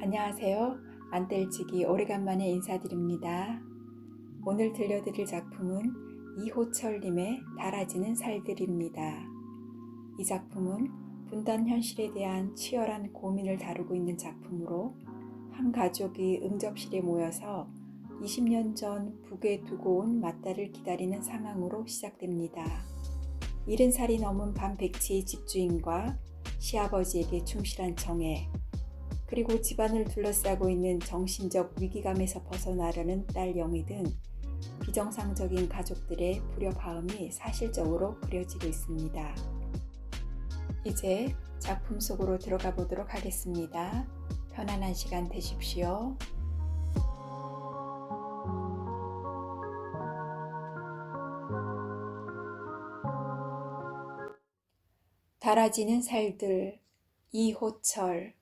안녕하세요. 안뜰지기 오래간만에 인사드립니다. 오늘 들려드릴 작품은 이호철님의 달아지는 살들입니다. 이 작품은 분단 현실에 대한 치열한 고민을 다루고 있는 작품으로 한 가족이 응접실에 모여서 20년 전 북에 두고 온 맏딸을 기다리는 상황으로 시작됩니다. 70살이 넘은 반백치의 집주인과 시아버지에게 충실한 정혜, 그리고 집안을 둘러싸고 있는 정신적 위기감에서 벗어나려는 딸 영희 등 비정상적인 가족들의 불협화음이 사실적으로 그려지고 있습니다. 이제 작품 속으로 들어가 보도록 하겠습니다. 편안한 시간 되십시오. 달아지는 살들, 이호철.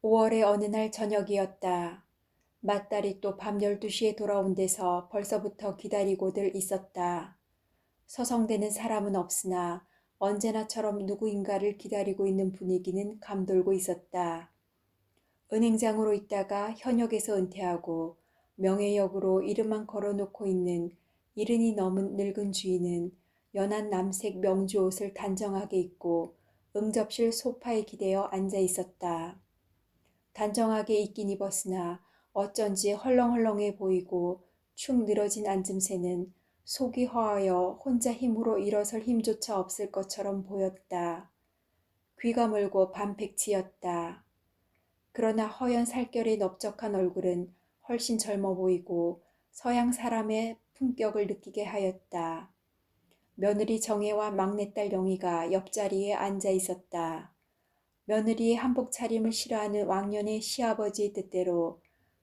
5월의 어느 날 저녁이었다. 맏딸이 또 밤 12시에 돌아온 데서 벌써부터 기다리고들 있었다. 서성대는 사람은 없으나 언제나처럼 누구인가를 기다리고 있는 분위기는 감돌고 있었다. 은행장으로 있다가 현역에서 은퇴하고 명예역으로 이름만 걸어놓고 있는 70이 넘은 늙은 주인은 연한 남색 명주 옷을 단정하게 입고 응접실 소파에 기대어 앉아 있었다. 단정하게 입긴 입었으나 어쩐지 헐렁헐렁해 보이고 축 늘어진 앉음새는 속이 허하여 혼자 힘으로 일어설 힘조차 없을 것처럼 보였다. 귀가 멀고 반백치였다. 그러나 허연 살결의 넓적한 얼굴은 훨씬 젊어 보이고 서양 사람의 품격을 느끼게 하였다. 며느리 정혜와 막내딸 영희가 옆자리에 앉아 있었다. 며느리의 한복 차림을 싫어하는 왕년의 시아버지의 뜻대로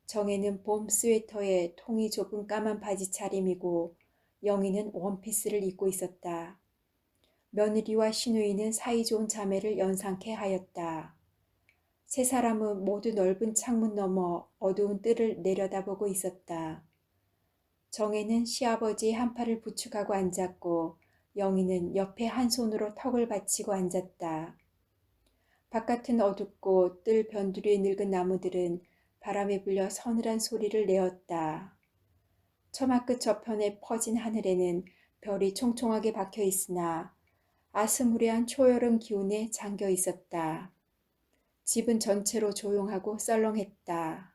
정혜는 봄 스웨터에 통이 좁은 까만 바지 차림이고 영희는 원피스를 입고 있었다. 며느리와 시누이는 사이좋은 자매를 연상케 하였다. 세 사람은 모두 넓은 창문 너머 어두운 뜰을 내려다보고 있었다. 정혜는 시아버지의 한 팔을 부축하고 앉았고 영희는 옆에 한 손으로 턱을 받치고 앉았다. 바깥은 어둡고 뜰 변두리의 늙은 나무들은 바람에 불려 서늘한 소리를 내었다. 처마 끝 저편에 퍼진 하늘에는 별이 총총하게 박혀 있으나 아스무리한 초여름 기운에 잠겨 있었다. 집은 전체로 조용하고 썰렁했다.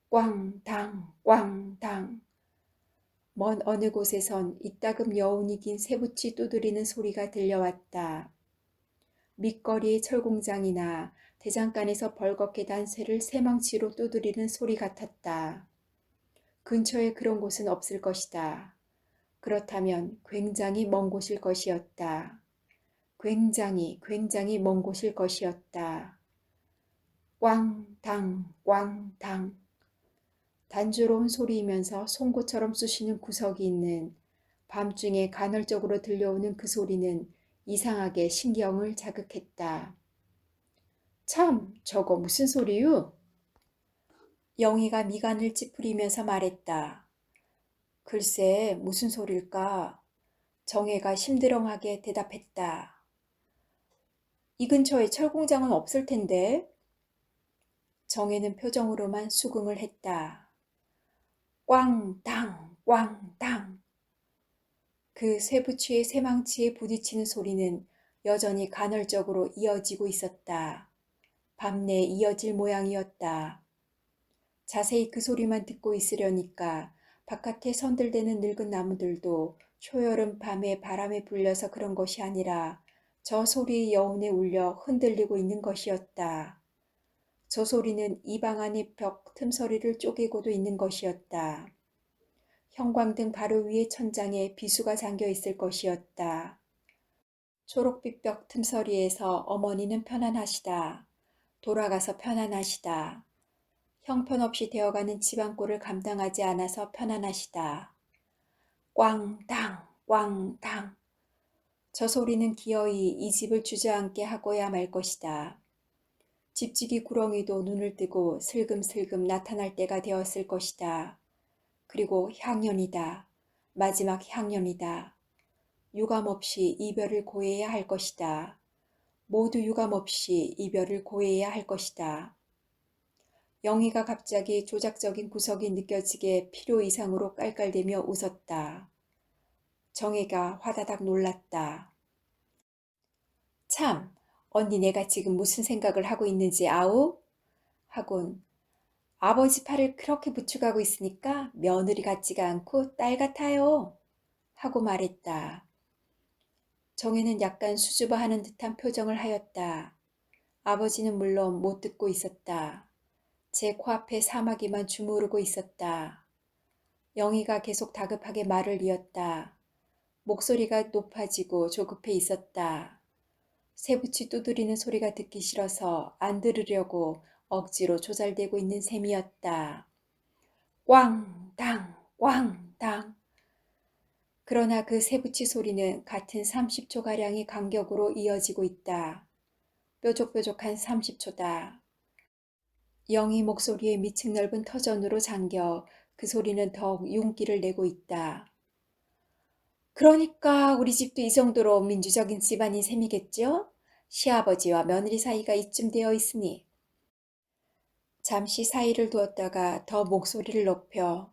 꽝당 꽝당. 먼 어느 곳에선 이따금 여운이 긴 쇠붙이 두드리는 소리가 들려왔다. 밑거리의 철공장이나 대장간에서 벌겋게 단 쇠를 쇠망치로 두드리는 소리 같았다. 근처에 그런 곳은 없을 것이다. 그렇다면 굉장히 먼 곳일 것이었다. 굉장히 먼 곳일 것이었다. 꽝당 꽝당. 단조로운 소리이면서 송곳처럼 쑤시는 구석이 있는 밤중에 간헐적으로 들려오는 그 소리는 이상하게 신경을 자극했다. 참, 저거 무슨 소리유? 영희가 미간을 찌푸리면서 말했다. 글쎄, 무슨 소릴까? 정혜가 심드렁하게 대답했다. 이 근처에 철공장은 없을 텐데. 정혜는 표정으로만 수긍을 했다. 꽝당, 꽝당. 그 쇠붙이의 쇠망치에 부딪히는 소리는 여전히 간헐적으로 이어지고 있었다. 밤내 이어질 모양이었다. 자세히 그 소리만 듣고 있으려니까 바깥에 선들대는 늙은 나무들도 초여름 밤에 바람에 불려서 그런 것이 아니라 저 소리의 여운에 울려 흔들리고 있는 것이었다. 저 소리는 이 방 안의 벽 틈서리를 쪼개고도 있는 것이었다. 형광등 바로 위의 천장에 비수가 잠겨 있을 것이었다. 초록빛 벽 틈서리에서 어머니는 편안하시다. 돌아가서 편안하시다. 형편없이 되어가는 집안꼴을 감당하지 않아서 편안하시다. 꽝당 꽝당. 저 소리는 기어이 이 집을 주저앉게 하고야 말 것이다. 집지기 구렁이도 눈을 뜨고 슬금슬금 나타날 때가 되었을 것이다. 그리고 향년이다. 마지막 향년이다. 유감없이 이별을 고해야 할 것이다. 모두 유감없이 이별을 고해야 할 것이다. 영희가 갑자기 조작적인 구석이 느껴지게 필요 이상으로 깔깔대며 웃었다. 정혜가 화다닥 놀랐다. 참, 언니 내가 지금 무슨 생각을 하고 있는지 아우? 하곤 아버지 팔을 그렇게 부축하고 있으니까 며느리 같지가 않고 딸 같아요. 하고 말했다. 정혜는 약간 수줍어하는 듯한 표정을 하였다. 아버지는 물론 못 듣고 있었다. 제 코앞에 사마귀만 주무르고 있었다. 영희가 계속 다급하게 말을 이었다. 목소리가 높아지고 조급해 있었다. 새붙이 두드리는 소리가 듣기 싫어서 안 들으려고 억지로 조잘대고 있는 셈이었다. 꽝당 꽝당. 그러나 그 새붙이 소리는 같은 30초가량의 간격으로 이어지고 있다. 뾰족뾰족한 30초다. 영희 목소리의 미층 넓은 터전으로 잠겨 그 소리는 더욱 윤기를 내고 있다. 그러니까 우리 집도 이 정도로 민주적인 집안인 셈이겠죠? 시아버지와 며느리 사이가 이쯤 되어 있으니. 잠시 사이를 두었다가 더 목소리를 높여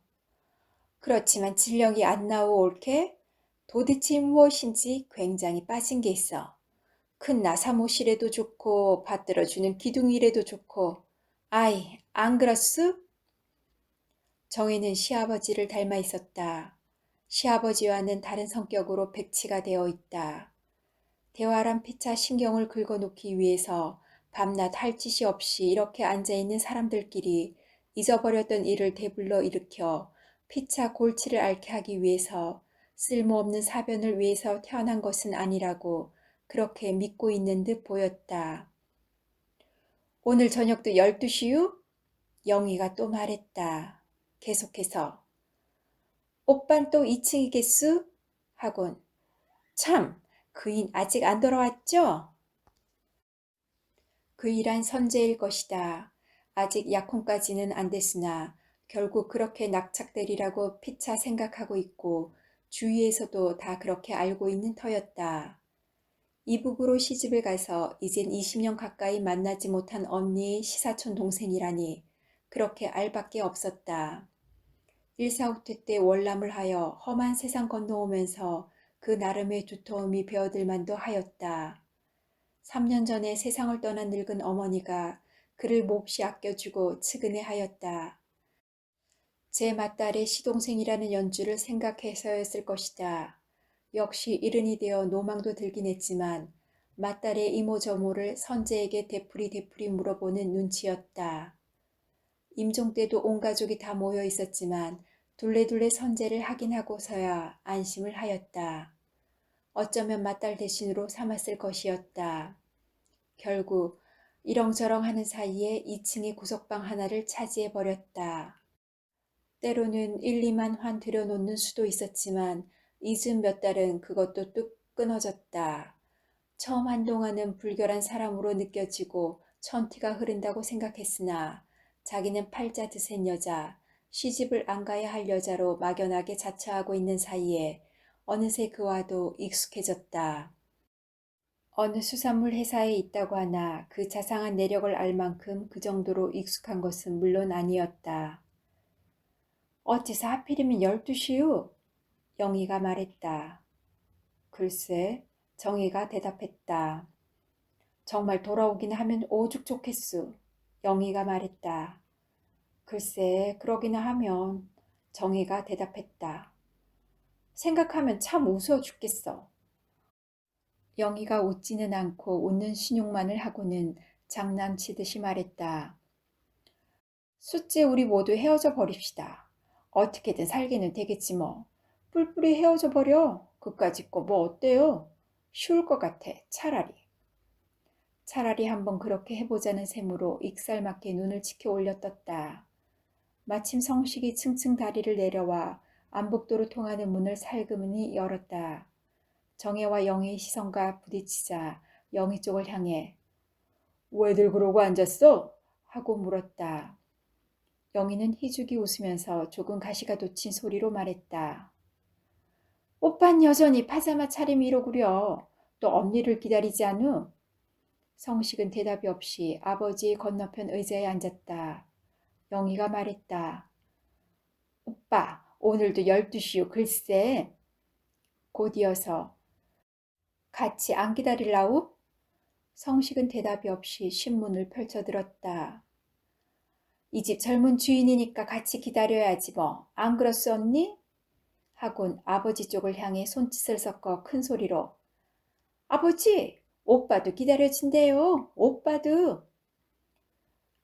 그렇지만 진령이 안 나오올게 도대체 무엇인지 굉장히 빠진 게 있어. 큰 나사못이라도 좋고 받들어주는 기둥이라도 좋고 아이 안 그렇소? 정혜는 시아버지를 닮아 있었다. 시아버지와는 다른 성격으로 백치가 되어 있다. 대화란 피차 신경을 긁어놓기 위해서 밤낮 할 짓이 없이 이렇게 앉아있는 사람들끼리 잊어버렸던 일을 되불러 일으켜 피차 골치를 앓게 하기 위해서 쓸모없는 사변을 위해서 태어난 것은 아니라고 그렇게 믿고 있는 듯 보였다. 오늘 저녁도 12시유? 영희가 또 말했다. 계속해서 오빤 또 2층이겠수? 하곤 참, 그인 아직 안 돌아왔죠? 그 일한 선제일 것이다. 아직 약혼까지는 안 됐으나 결국 그렇게 낙착되리라고 피차 생각하고 있고 주위에서도 다 그렇게 알고 있는 터였다. 이북으로 시집을 가서 이젠 20년 가까이 만나지 못한 언니의 시사촌 동생이라니 그렇게 알밖에 없었다. 일사후퇴 때 월남을 하여 험한 세상 건너오면서 그 나름의 두터움이 배어들 만도 하였다. 3년 전에 세상을 떠난 늙은 어머니가 그를 몹시 아껴주고 측은해 하였다. 제 맏딸의 시동생이라는 연주를 생각해서였을 것이다. 역시 이른이 되어 노망도 들긴 했지만 맏딸의 이모저모를 선제에게 되풀이 물어보는 눈치였다. 임종 때도 온 가족이 다 모여 있었지만 둘레둘레 선제를 하긴 하고서야 안심을 하였다. 어쩌면 맏딸 대신으로 삼았을 것이었다. 결국 이렁저렁 하는 사이에 2층의 구석방 하나를 차지해버렸다. 때로는 1, 2만 환 들여놓는 수도 있었지만 이즘 몇 달은 그것도 뚝 끊어졌다. 처음 한동안은 불결한 사람으로 느껴지고 천티가 흐른다고 생각했으나 자기는 팔자 드센 여자, 시집을 안 가야 할 여자로 막연하게 자처하고 있는 사이에 어느새 그와도 익숙해졌다. 어느 수산물 회사에 있다고 하나 그 자상한 내력을 알 만큼 그 정도로 익숙한 것은 물론 아니었다. 어째서 하필이면 12시요? 영희가 말했다. 글쎄, 정희가 대답했다. 정말 돌아오기는 하면 오죽 좋겠수. 영희가 말했다. 글쎄, 그러기는 하면 정희가 대답했다. 생각하면 참 우스워 죽겠어. 영희가 웃지는 않고 웃는 신용만을 하고는 장난치듯이 말했다. 숫째 우리 모두 헤어져 버립시다. 어떻게든 살기는 되겠지 뭐. 뿔뿔이 헤어져 버려. 그까짓 거 뭐 어때요? 쉬울 것 같아. 차라리 한번 그렇게 해보자는 셈으로 익살맞게 눈을 치켜 올려 떴다. 마침 성식이 층층 다리를 내려와 안복도로 통하는 문을 살그머니 열었다. 정혜와 영희의 시선과 부딪히자 영희 쪽을 향해 왜들 그러고 앉았어? 하고 물었다. 영희는 희죽이 웃으면서 조금 가시가 돋친 소리로 말했다. 오빤 여전히 파자마 차림이로 구려. 또 언니를 기다리지 않으? 성식은 대답이 없이 아버지의 건너편 의자에 앉았다. 영희가 말했다. 오빠, 오늘도 12시요. 글쎄. 곧 이어서 같이 안 기다릴라우? 성식은 대답이 없이 신문을 펼쳐들었다. 이 집 젊은 주인이니까 같이 기다려야지 뭐. 안 그렇소 언니? 하곤 아버지 쪽을 향해 손짓을 섞어 큰 소리로 아버지! 오빠도 기다려진대요. 오빠도.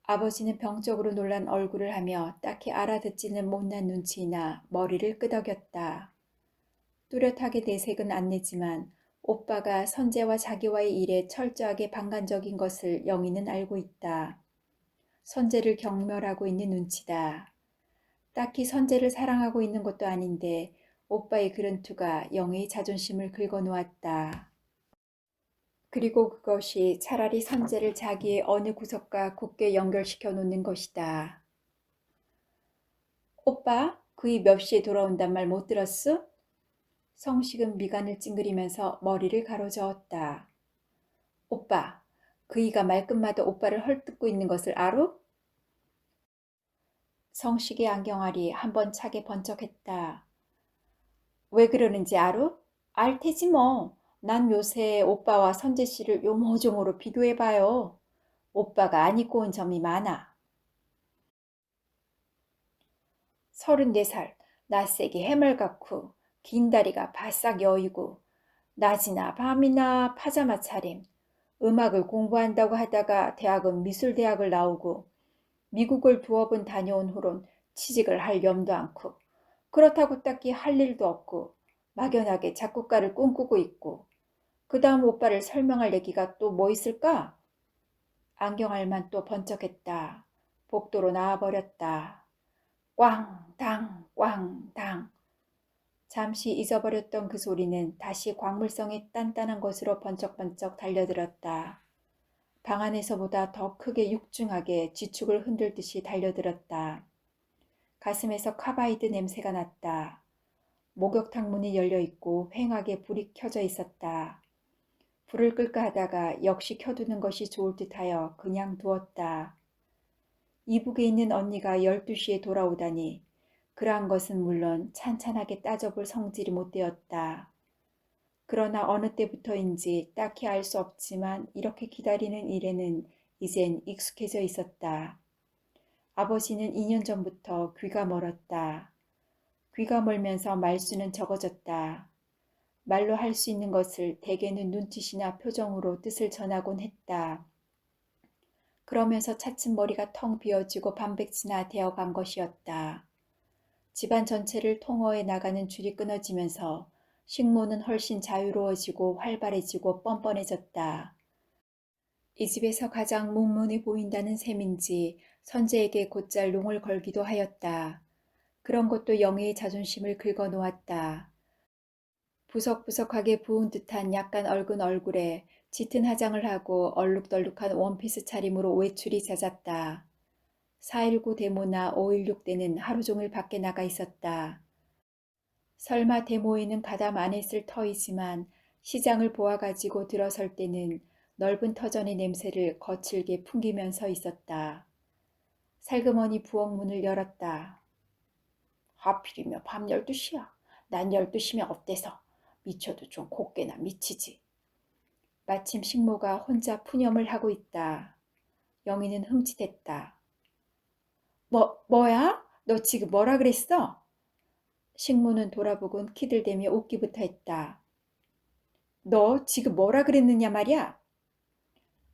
아버지는 병적으로 놀란 얼굴을 하며 딱히 알아듣지는 못난 눈치나 머리를 끄덕였다. 뚜렷하게 내색은 안 내지만 오빠가 선재와 자기와의 일에 철저하게 방관적인 것을 영희는 알고 있다. 선재를 경멸하고 있는 눈치다. 딱히 선재를 사랑하고 있는 것도 아닌데 오빠의 그런 투가 영희의 자존심을 긁어놓았다. 그리고 그것이 차라리 선재를 자기의 어느 구석과 굳게 연결시켜 놓는 것이다. 오빠, 그이 몇 시에 돌아온단 말 못 들었어? 성식은 미간을 찡그리면서 머리를 가로저었다. 오빠, 그이가 말끝마다 오빠를 헐뜯고 있는 것을 알아? 성식의 안경알이 한번 차게 번쩍했다. 왜 그러는지 알아? 알 테지 뭐. 난 요새 오빠와 선재 씨를 요모조모로 비교해봐요. 오빠가 안 입고 온 점이 많아. 34살, 낯세게 해멀같고 긴 다리가 바싹 여이고 낮이나 밤이나 파자마 차림. 음악을 공부한다고 하다가 대학은 미술대학을 나오고 미국을 두어 번 다녀온 후론 취직을 할 염도 않고 그렇다고 딱히 할 일도 없고 막연하게 작곡가를 꿈꾸고 있고 그 다음 오빠를 설명할 얘기가 또 뭐 있을까? 안경알만 또 번쩍했다. 복도로 나와버렸다. 꽝당 꽝당. 잠시 잊어버렸던 그 소리는 다시 광물성의 단단한 것으로 번쩍번쩍 달려들었다. 방 안에서보다 더 크게 육중하게 쥐축을 흔들듯이 달려들었다. 가슴에서 카바이드 냄새가 났다. 목욕탕 문이 열려있고 휑하게 불이 켜져 있었다. 불을 끌까 하다가 역시 켜두는 것이 좋을 듯하여 그냥 두었다. 이북에 있는 언니가 12시에 돌아오다니 그러한 것은 물론 찬찬하게 따져볼 성질이 못 되었다. 그러나 어느 때부터인지 딱히 알 수 없지만 이렇게 기다리는 일에는 이젠 익숙해져 있었다. 아버지는 2년 전부터 귀가 멀었다. 귀가 멀면서 말수는 적어졌다. 말로 할 수 있는 것을 대개는 눈짓이나 표정으로 뜻을 전하곤 했다. 그러면서 차츰 머리가 텅 비어지고 반백치나 되어간 것이었다. 집안 전체를 통허해 나가는 줄이 끊어지면서 식모는 훨씬 자유로워지고 활발해지고 뻔뻔해졌다. 이 집에서 가장 문문해 보인다는 셈인지 선재에게 곧잘 농을 걸기도 하였다. 그런 것도 영희의 자존심을 긁어놓았다. 부석부석하게 부은 듯한 약간 얼근 얼굴에 짙은 화장을 하고 얼룩덜룩한 원피스 차림으로 외출이 잦았다. 4.19 데모나 5.16 때는 하루 종일 밖에 나가 있었다. 설마 데모에는 가담 안 했을 터이지만 시장을 보아가지고 들어설 때는 넓은 터전의 냄새를 거칠게 풍기면서 있었다. 살그머니 부엌문을 열었다. 하필이면 밤 12시야. 난 12시면 어때서? 미쳐도 좀 곱게나 미치지. 마침 식모가 혼자 푸념을 하고 있다. 영희는 흠칫했다. 뭐야? 너 지금 뭐라 그랬어? 식모는 돌아보곤 키들대며 웃기부터 했다. 너 지금 뭐라 그랬느냐 말이야?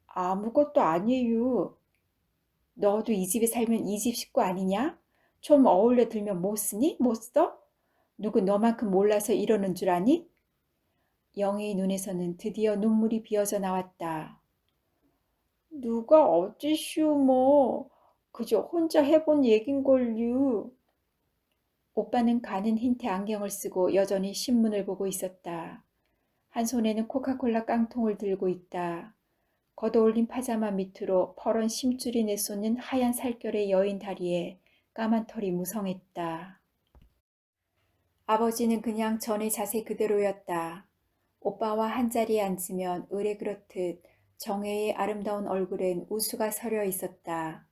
아무것도 아니에요. 너도 이 집에 살면 이 집 식구 아니냐? 좀 어울려 들면 못 쓰니? 못 써? 누구 너만큼 몰라서 이러는 줄 아니? 영희의 눈에서는 드디어 눈물이 비어져 나왔다. 누가 어찌시오 뭐. 그저 혼자 해본 얘긴걸요. 오빠는 가는 흰테 안경을 쓰고 여전히 신문을 보고 있었다. 한 손에는 코카콜라 깡통을 들고 있다. 걷어올린 파자마 밑으로 퍼런 심줄이 내쏟는 하얀 살결의 여인 다리에 까만 털이 무성했다. 아버지는 그냥 전의 자세 그대로였다. 오빠와 한자리에 앉으면 의례 그렇듯 정혜의 아름다운 얼굴엔 우수가 서려 있었다.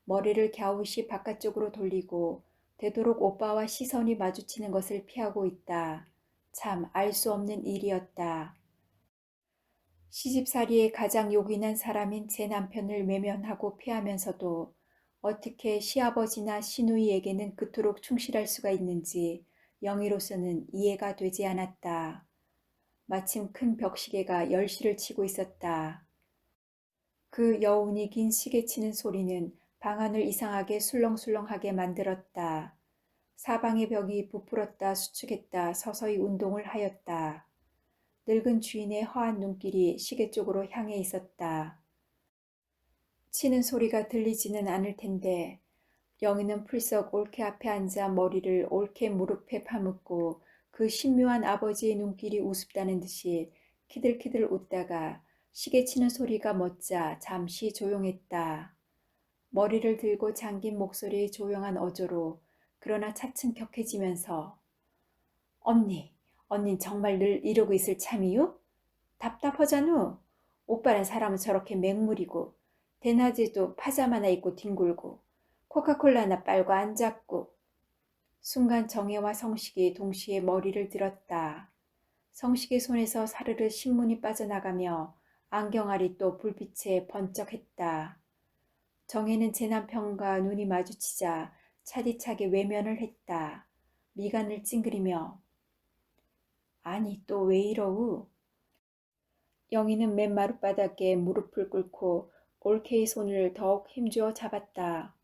머리를 갸웃이 바깥쪽으로 돌리고 되도록 오빠와 시선이 마주치는 것을 피하고 있다. 참 알 수 없는 일이었다. 시집살이에 가장 요긴한 사람인 제 남편을 외면하고 피하면서도 어떻게 시아버지나 시누이에게는 그토록 충실할 수가 있는지 영희로서는 이해가 되지 않았다. 마침 큰 벽시계가 10시를 치고 있었다. 그 여운이 긴 시계 치는 소리는 방안을 이상하게 술렁술렁하게 만들었다. 사방의 벽이 부풀었다 수축했다 서서히 운동을 하였다. 늙은 주인의 허한 눈길이 시계 쪽으로 향해 있었다. 치는 소리가 들리지는 않을 텐데 영희는 풀썩 올케 앞에 앉아 머리를 올케 무릎에 파묻고 그 신묘한 아버지의 눈길이 우습다는 듯이 키들키들 웃다가 시계 치는 소리가 멎자 잠시 조용했다. 머리를 들고 잠긴 목소리의 조용한 어조로 그러나 차츰 격해지면서 언닌 정말 늘 이러고 있을 참이요? 답답하잖우. 오빠란 사람은 저렇게 맹물이고 대낮에도 파자마나 입고 뒹굴고 코카콜라나 빨고 앉았고. 순간 정혜와 성식이 동시에 머리를 들었다. 성식의 손에서 사르르 신문이 빠져나가며 안경알이 또 불빛에 번쩍했다. 정혜는 제 남편과 눈이 마주치자 차디차게 외면을 했다. 미간을 찡그리며 아니 또 왜 이러우? 영희는 맨 마룻바닥에 무릎을 꿇고 올케의 손을 더욱 힘주어 잡았다.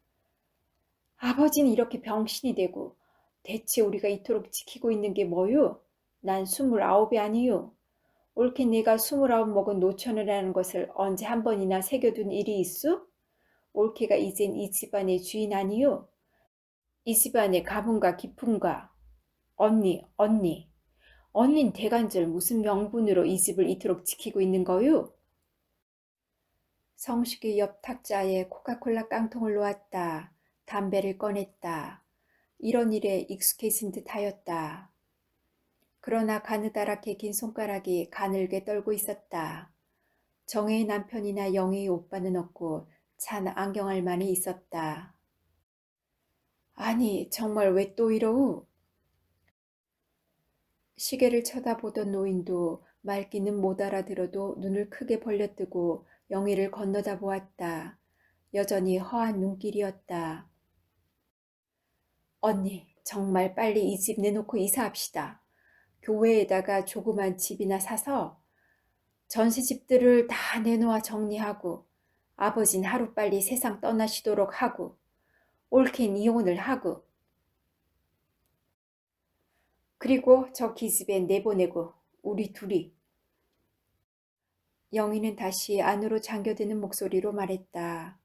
아버지는 이렇게 병신이 되고 대체 우리가 이토록 지키고 있는 게 뭐유? 난 29이 아니유. 올케 내가 29 먹은 노처녀라는 것을 언제 한 번이나 새겨둔 일이 있수? 올케가 이젠 이 집안의 주인 아니유. 이 집안의 가문과 기품과. 언닌 대간절 무슨 명분으로 이 집을 이토록 지키고 있는 거유? 성식이 옆 탁자에 코카콜라 깡통을 놓았다. 담배를 꺼냈다. 이런 일에 익숙해진 듯하였다. 그러나 가느다랗게 긴 손가락이 가늘게 떨고 있었다. 정혜의 남편이나 영혜의 오빠는 없고 찬 안경알만이 있었다. 아니 정말 왜 또 이러우? 시계를 쳐다보던 노인도 말귀는 못 알아들어도 눈을 크게 벌려뜨고 영희를 건너다 보았다. 여전히 허한 눈길이었다. 언니, 정말 빨리 이 집 내놓고 이사합시다. 교회에다가 조그만 집이나 사서 전세집들을 다 내놓아 정리하고 아버진 하루빨리 세상 떠나시도록 하고 옳겐 이혼을 하고 그리고 저 기집애 내보내고 우리 둘이. 영희는 다시 안으로 잠겨드는 목소리로 말했다.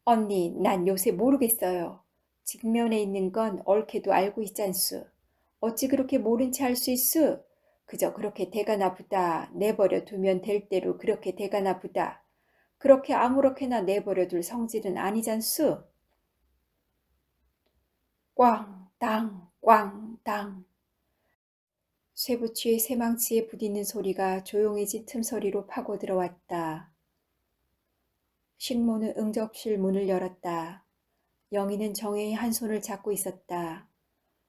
언니, 난 요새 모르겠어요. 직면에 있는 건 얽혀도 알고 있잖수. 어찌 그렇게 모른 체 할 수 있수? 그저 그렇게 대가 나쁘다. 내버려 두면 될 대로 그렇게 대가 나쁘다. 그렇게 아무렇게나 내버려 둘 성질은 아니잖수. 꽝당 꽝당. 쇠붙이의 쇠망치에 부딪는 소리가 조용해진 틈소리로 파고 들어왔다. 식모는 응접실 문을 열었다. 영희는 정혜의 한 손을 잡고 있었다.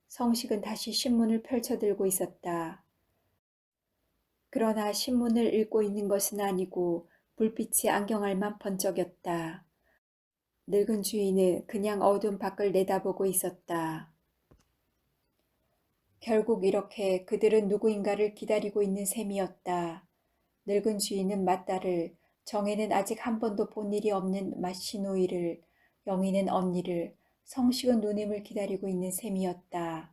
성식은 다시 신문을 펼쳐들고 있었다. 그러나 신문을 읽고 있는 것은 아니고 불빛이 안경알만 번쩍였다. 늙은 주인은 그냥 어두운 밖을 내다보고 있었다. 결국 이렇게 그들은 누구인가를 기다리고 있는 셈이었다. 늙은 주인은 맏딸을, 정혜는 아직 한 번도 본 일이 없는 맏시누이를, 영희는 언니를, 성식은 누님을 기다리고 있는 셈이었다.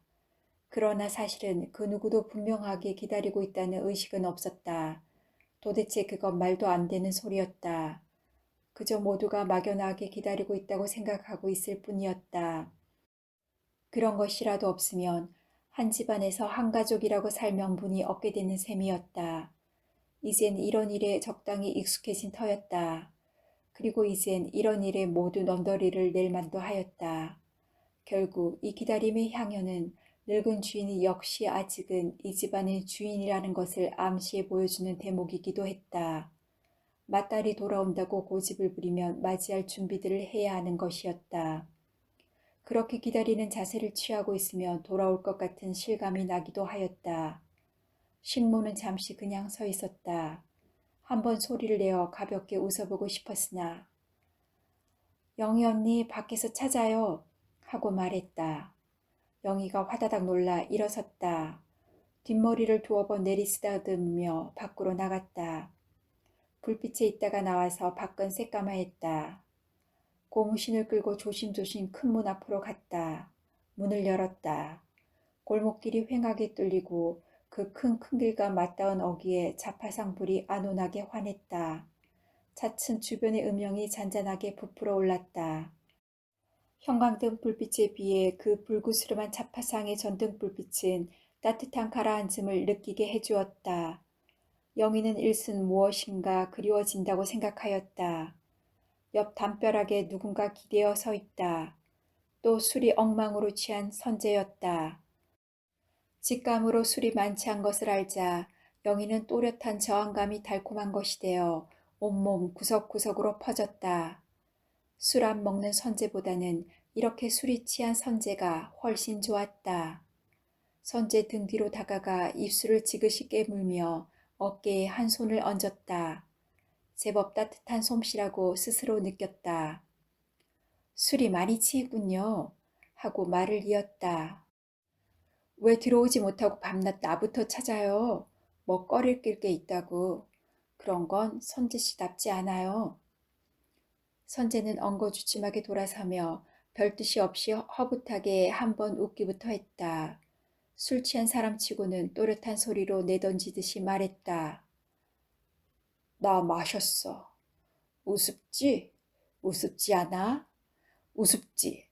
그러나 사실은 그 누구도 분명하게 기다리고 있다는 의식은 없었다. 도대체 그건 말도 안 되는 소리였다. 그저 모두가 막연하게 기다리고 있다고 생각하고 있을 뿐이었다. 그런 것이라도 없으면 한 집안에서 한 가족이라고 살 명분이 없게 되는 셈이었다. 이젠 이런 일에 적당히 익숙해진 터였다. 그리고 이젠 이런 일에 모두 넌더리를 낼 만도 하였다. 결국 이 기다림의 향연은 늙은 주인이 역시 아직은 이 집안의 주인이라는 것을 암시해 보여주는 대목이기도 했다. 맏딸이 돌아온다고 고집을 부리면 맞이할 준비들을 해야 하는 것이었다. 그렇게 기다리는 자세를 취하고 있으면 돌아올 것 같은 실감이 나기도 하였다. 식모는 잠시 그냥 서 있었다. 한번 소리를 내어 가볍게 웃어보고 싶었으나 영희 언니 밖에서 찾아요 하고 말했다. 영희가 화다닥 놀라 일어섰다. 뒷머리를 두어 번 내리쓰다듬으며 밖으로 나갔다. 불빛에 있다가 나와서 밖은 새까마했다. 고무신을 끌고 조심조심 큰 문 앞으로 갔다. 문을 열었다. 골목길이 휑하게 뚫리고 그 큰 길과 맞닿은 어귀에 자파상불이 안온하게 환했다. 차츰 주변의 음영이 잔잔하게 부풀어 올랐다. 형광등 불빛에 비해 그 불구스름한 자파상의 전등불빛은 따뜻한 가라앉음을 느끼게 해주었다. 영희는 일순 무엇인가 그리워진다고 생각하였다. 옆 담벼락에 누군가 기대어 서 있다. 또 술이 엉망으로 취한 선재였다. 직감으로 술이 만취한 것을 알자 영희는 또렷한 저항감이 달콤한 것이 되어 온몸 구석구석으로 퍼졌다. 술 안 먹는 선재보다는 이렇게 술이 취한 선재가 훨씬 좋았다. 선재 등 뒤로 다가가 입술을 지그시 깨물며 어깨에 한 손을 얹었다. 제법 따뜻한 솜씨라고 스스로 느꼈다. 술이 많이 취했군요. 하고 말을 이었다. 왜 들어오지 못하고 밤낮 나부터 찾아요. 뭐 꺼릴 게 있다고. 그런 건 선재씨답지 않아요. 선재는 엉거주춤하게 돌아서며 별 뜻이 없이 허붓하게 한 번 웃기부터 했다. 술 취한 사람치고는 또렷한 소리로 내던지듯이 말했다. 나 마셨어. 우습지? 우습지 않아? 우습지.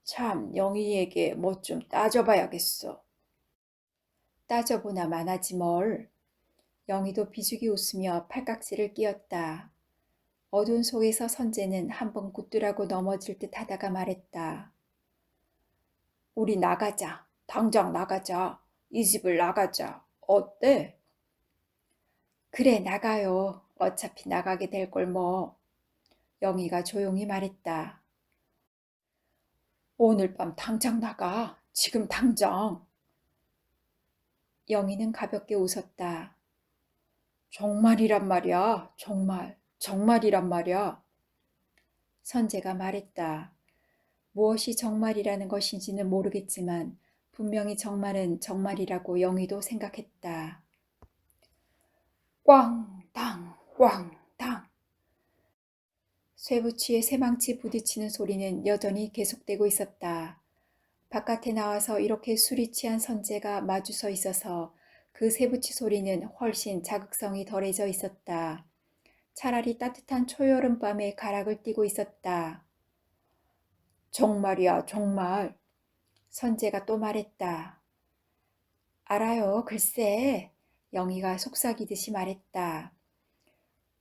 참 영희에게 뭐 좀 따져봐야겠어. 따져보나 마나지 뭘. 영희도 비죽이 웃으며 팔깍지를 끼었다. 어두운 속에서 선재는 한번 굳더라고 넘어질 듯 하다가 말했다. 우리 나가자. 당장 나가자. 이 집을 나가자. 어때? 그래 나가요. 어차피 나가게 될 걸 뭐. 영희가 조용히 말했다. 오늘 밤 당장 나가. 지금 당장. 영희는 가볍게 웃었다. 정말이란 말이야. 정말. 정말이란 말이야. 선재가 말했다. 무엇이 정말이라는 것인지는 모르겠지만 분명히 정말은 정말이라고 영희도 생각했다. 꽝당 꽝당. 쇠붙이에 쇠망치 부딪히는 소리는 여전히 계속되고 있었다. 바깥에 나와서 이렇게 술이 취한 선재가 마주 서 있어서 그 쇠붙이 소리는 훨씬 자극성이 덜해져 있었다. 차라리 따뜻한 초여름밤에 가락을 띠고 있었다. 정말이야 정말. 선재가 또 말했다. 알아요 글쎄. 영희가 속삭이듯이 말했다.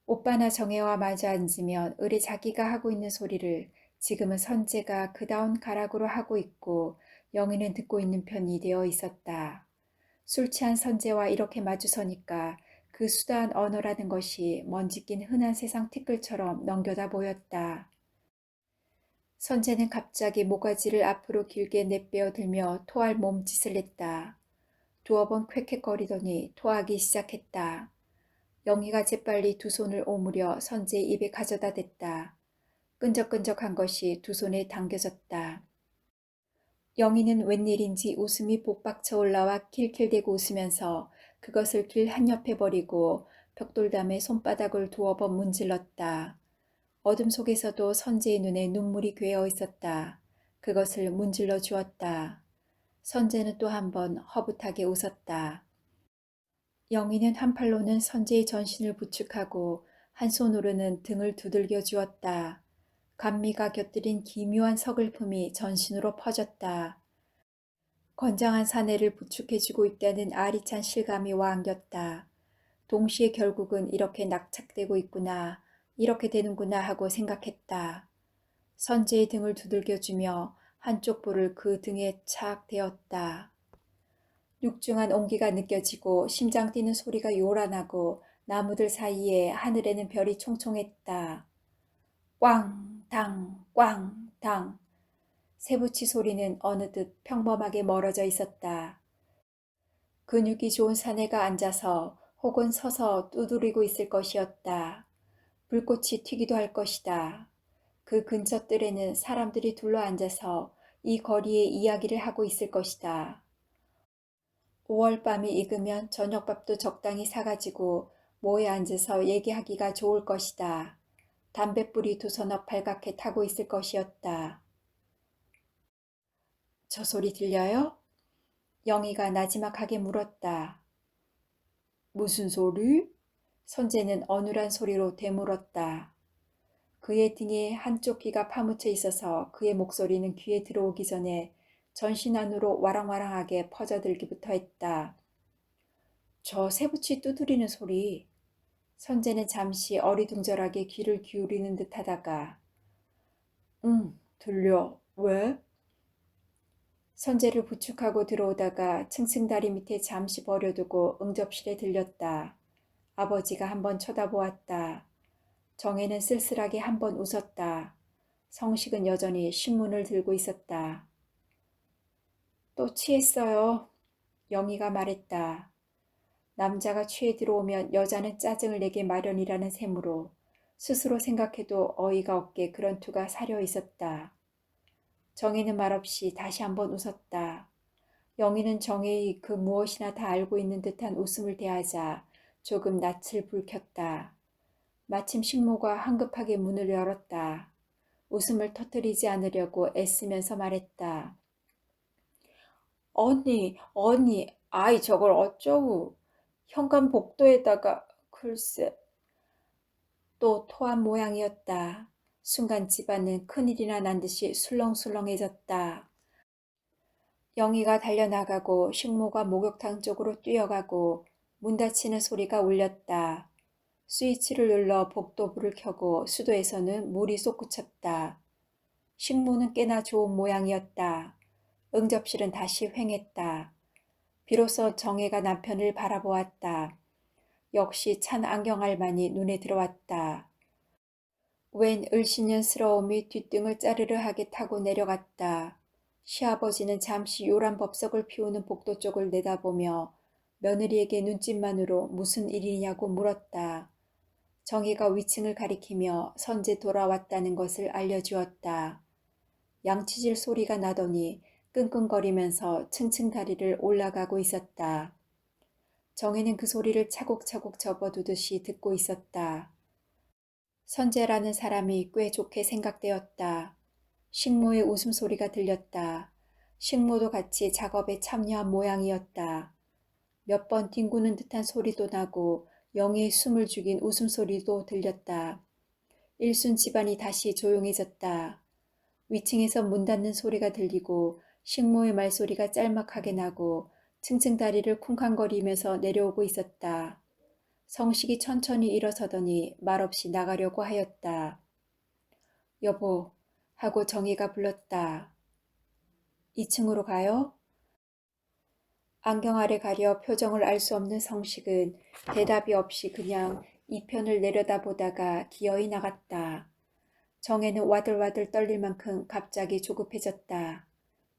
오빠나 정혜와 마주 앉으면 의뢰 자기가 하고 있는 소리를 지금은 선재가 그다운 가락으로 하고 있고 영희는 듣고 있는 편이 되어 있었다. 술 취한 선재와 이렇게 마주서니까 그 수다한 언어라는 것이 먼지 낀 흔한 세상 티끌처럼 넘겨다 보였다. 선재는 갑자기 모가지를 앞으로 길게 내빼어 들며 토할 몸짓을 했다. 두어 번 쾌쾌거리더니 토하기 시작했다. 영희가 재빨리 두 손을 오므려 선재의 입에 가져다 댔다. 끈적끈적한 것이 두 손에 당겨졌다. 영희는 웬일인지 웃음이 복박쳐 올라와 킬킬대고 웃으면서 그것을 길 한옆에 버리고 벽돌담에 손바닥을 두어 번 문질렀다. 어둠 속에서도 선재의 눈에 눈물이 괴어 있었다. 그것을 문질러 주었다. 선재는 또 한 번 허붓하게 웃었다. 영희는 한 팔로는 선재의 전신을 부축하고 한 손으로는 등을 두들겨 주었다. 감미가 곁들인 기묘한 서글픔이 전신으로 퍼졌다. 건장한 사내를 부축해주고 있다는 아리찬 실감이 와 안겼다. 동시에 결국은 이렇게 낙착되고 있구나, 이렇게 되는구나 하고 생각했다. 선재의 등을 두들겨주며 한쪽 볼을 그 등에 착 대었다. 육중한 온기가 느껴지고 심장 뛰는 소리가 요란하고 나무들 사이에 하늘에는 별이 총총했다. 꽝, 당, 꽝, 당. 세부치 소리는 어느덧 평범하게 멀어져 있었다. 근육이 좋은 사내가 앉아서 혹은 서서 두드리고 있을 것이었다. 불꽃이 튀기도 할 것이다. 그 근처 뜰에는 사람들이 둘러앉아서 이 거리에 이야기를 하고 있을 것이다. 5월 밤이 익으면 저녁밥도 적당히 사가지고 모에 앉아서 얘기하기가 좋을 것이다. 담뱃불이 두서너 발갛게 타고 있을 것이었다. 저 소리 들려요? 영희가 나지막하게 물었다. 무슨 소리? 선재는 어눌한 소리로 되물었다. 그의 등에 한쪽 귀가 파묻혀 있어서 그의 목소리는 귀에 들어오기 전에 전신 안으로 와랑와랑하게 퍼져들기부터 했다. 저 새붙이 두드리는 소리. 선재는 잠시 어리둥절하게 귀를 기울이는 듯 하다가 들려. 왜? 선재를 부축하고 들어오다가 층층다리 밑에 잠시 버려두고 응접실에 들렸다. 아버지가 한번 쳐다보았다. 정혜는 쓸쓸하게 한번 웃었다. 성식은 여전히 신문을 들고 있었다. 또 취했어요. 영희가 말했다. 남자가 취해 들어오면 여자는 짜증을 내게 마련이라는 셈으로 스스로 생각해도 어이가 없게 그런 투가 사려 있었다. 정혜는 말없이 다시 한번 웃었다. 영희는 정혜의 그 무엇이나 다 알고 있는 듯한 웃음을 대하자 조금 낯을 불켰다. 마침 식모가 황급하게 문을 열었다. 웃음을 터뜨리지 않으려고 애쓰면서 말했다. 언니, 아이 저걸 어쩌고. 현관 복도에다가 글쎄. 또 토한 모양이었다. 순간 집안은 큰일이나 난 듯이 술렁술렁해졌다. 영희가 달려나가고 식모가 목욕탕 쪽으로 뛰어가고 문 닫히는 소리가 울렸다. 스위치를 눌러 복도불을 켜고 수도에서는 물이 솟구쳤다. 식모는 꽤나 좋은 모양이었다. 응접실은 다시 휑했다. 비로소 정혜가 남편을 바라보았다. 역시 찬 안경알만이 눈에 들어왔다. 웬 을씨년스러움이 뒷등을 짜르르하게 타고 내려갔다. 시아버지는 잠시 요란 법석을 피우는 복도 쪽을 내다보며 며느리에게 눈짓만으로 무슨 일이냐고 물었다. 정희가 위층을 가리키며 선제 돌아왔다는 것을 알려주었다. 양치질 소리가 나더니 끙끙거리면서 층층 다리를 올라가고 있었다. 정혜는 그 소리를 차곡차곡 접어두듯이 듣고 있었다. 선재라는 사람이 꽤 좋게 생각되었다. 식모의 웃음소리가 들렸다. 식모도 같이 작업에 참여한 모양이었다. 몇 번 뒹구는 듯한 소리도 나고 영희의 숨을 죽인 웃음소리도 들렸다. 일순 집안이 다시 조용해졌다. 위층에서 문 닫는 소리가 들리고 식모의 말소리가 짤막하게 나고 층층 다리를 쿵쾅거리면서 내려오고 있었다. 성식이 천천히 일어서더니 말없이 나가려고 하였다. 여보 하고 정희가 불렀다. 2층으로 가요? 안경 아래 가려 표정을 알 수 없는 성식은 대답이 없이 그냥 이편을 내려다보다가 기어이 나갔다. 정혜는 와들와들 떨릴 만큼 갑자기 조급해졌다.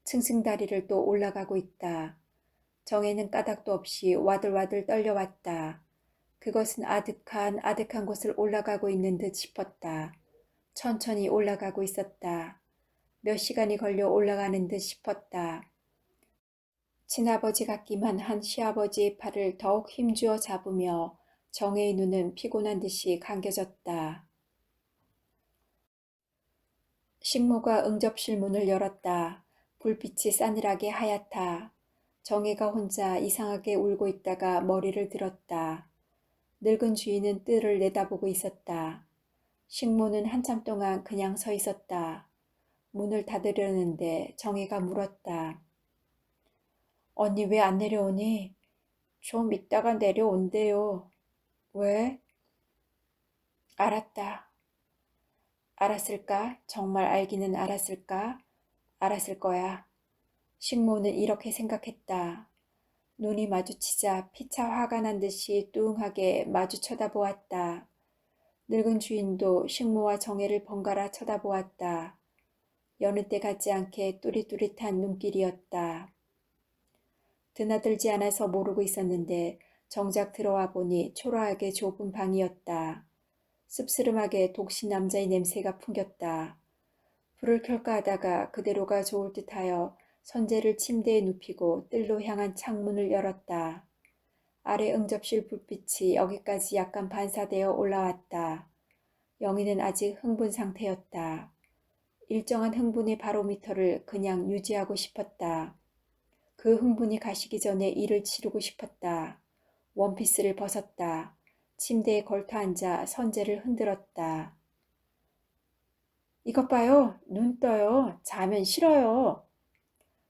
층층다리를 또 올라가고 있다. 정혜는 까닭도 없이 와들와들 떨려왔다. 그것은 아득한 곳을 올라가고 있는 듯 싶었다. 천천히 올라가고 있었다. 몇 시간이 걸려 올라가는 듯 싶었다. 친아버지 같기만 한 시아버지의 팔을 더욱 힘주어 잡으며 정혜의 눈은 피곤한 듯이 감겨졌다. 식모가 응접실 문을 열었다. 불빛이 싸늘하게 하얗다. 정혜가 혼자 이상하게 울고 있다가 머리를 들었다. 늙은 주인은 뜰을 내다보고 있었다. 식모는 한참 동안 그냥 서 있었다. 문을 닫으려는데 정혜가 물었다. 언니 왜 안 내려오니? 좀 이따가 내려온대요. 왜? 알았다. 알았을까? 정말 알기는 알았을까? 알았을 거야. 식모는 이렇게 생각했다. 눈이 마주치자 피차 화가 난 듯이 뚱하게 마주 쳐다보았다. 늙은 주인도 식모와 정혜를 번갈아 쳐다보았다. 여느 때 같지 않게 뚜릿뚜릿한 눈길이었다. 드나들지 않아서 모르고 있었는데 정작 들어와 보니 초라하게 좁은 방이었다. 씁쓸하게 독신 남자의 냄새가 풍겼다. 불을 켤까 하다가 그대로가 좋을 듯하여 선재를 침대에 눕히고 뜰로 향한 창문을 열었다. 아래 응접실 불빛이 여기까지 약간 반사되어 올라왔다. 영희는 아직 흥분 상태였다. 일정한 흥분의 바로미터를 그냥 유지하고 싶었다. 그 흥분이 가시기 전에 일을 치르고 싶었다. 원피스를 벗었다. 침대에 걸터 앉아 선재를 흔들었다. 이것 봐요. 눈 떠요. 자면 싫어요.